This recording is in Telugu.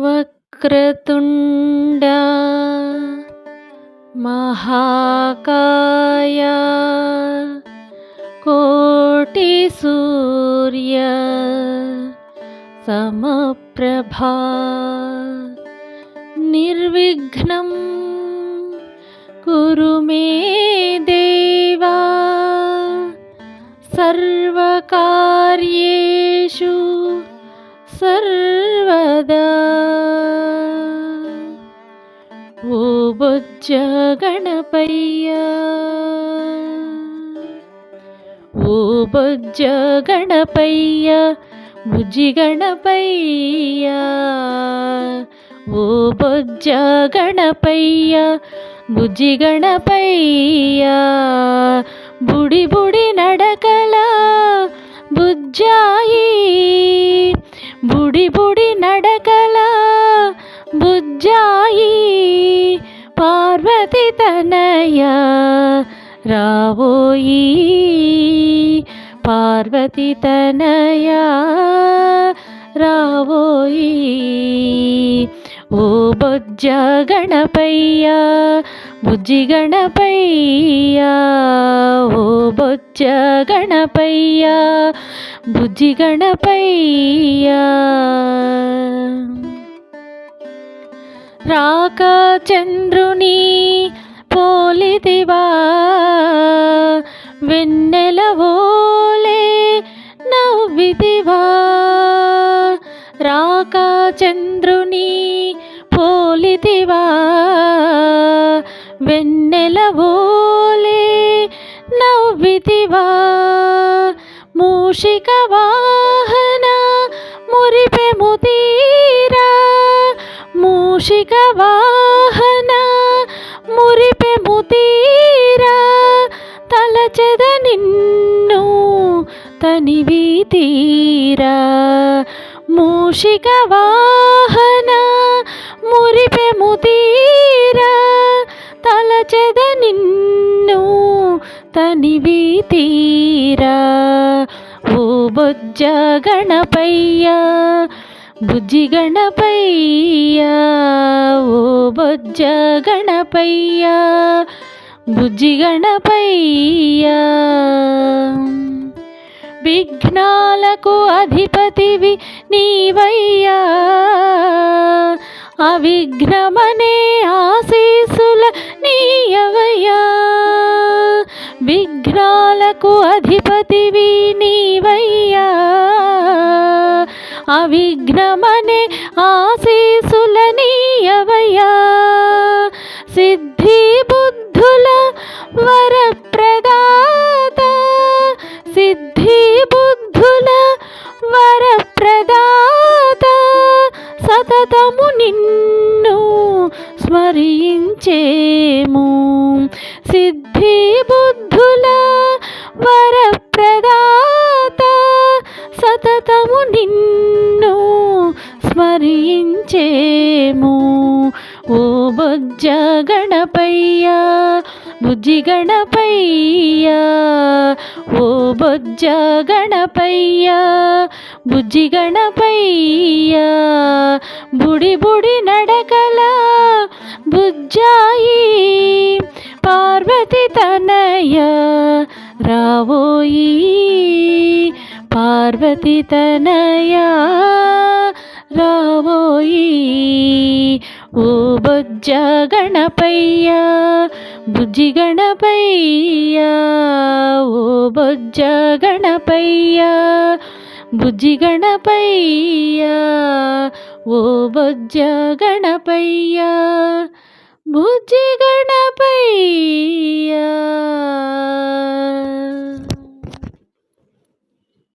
వక్రతుండా మహాకాయ కోటి సూర్య సమప్రభా నిర్విఘ్నం కురు మే దేవా సర్వకార్యేషు సర్వదా. ఓ బొజ్జ గణపయ్య, ఓ బొజ్జ గణపయ్య, బుజ్జి గణపయ్య, ఓ బొజ్జ గణపయ్య, బుజ్జి గణపయ్య, బుడి బుడి నడకల బుజ్జాయి, బుడి బుడి నడకల బుజ్జాయి, పార్వతి తనయ రావోయి, పార్వతి తనయ రావోయి. ఓ బొజ్జ గణపయ్య, బుజ్జి గణపయ్య, ఓ బొజ్జ గణపయ్య, బుజ్జి గణపయ్య. రాక చంద్రుని పోలితివా, వెన్నెలవోలే నవ్వితివా, రాక చంద్రుని పోలితివా, వెన్నెలవోలే నవ్వితివా, మూషిక వాహన మురిపెము తీరా, మూషిక వాహన మురిపెము తీరా, తలచెద నిన్ను తనివి తీరా, మూషిక వాహన మురిపెము తీరా, తలచెద నిన్ను తనివి తీరా. ఓ బొజ్జ గణపయ్య, బుజ్జి గణపయ్య, ఓ బొజ్జ గణపయ్య, బుజ్జి గణపయ్య. విఘ్నాలకు అధిపతివి నీవయ్యా, అవిఘ్నమనే ఆశీసుల నీయవయ్యా, విఘ్నాలకు అధిపతివి నీవయ్యా, అవిఘ్నమనే ఆశీసుల నీయవయ్యా, సిద్ధి బుద్ధుల వరప్రదాత, సిద్ధి బుద్ధుల వరప్రదాత, సతతము నిన్ను స్మరించేము, సిద్ధి బుద్ధుల వరప్రదాత, సతతము నిన్ను స్మరించేము. ఓ బొజ్జ గణపయ్య, బుజ్జి గణపయ్య, ఓ బొజ్జ గణపయ్య, బుజ్జి గణపయ్య, బుడి బుడి నడకల బుజ్జాయి, పార్వతి తనయ రావోయి, పార్వతి తనయ రావోయి. ఓ బొజ్జ గణపయ్య, బుజ్జి గణపయ్య, ఓ బొజ్జ గణపయ్య, బుజ్జి గణపయ్య, ఓ బొజ్జ గణపయ్య, బుజ్జి గణపయ్య.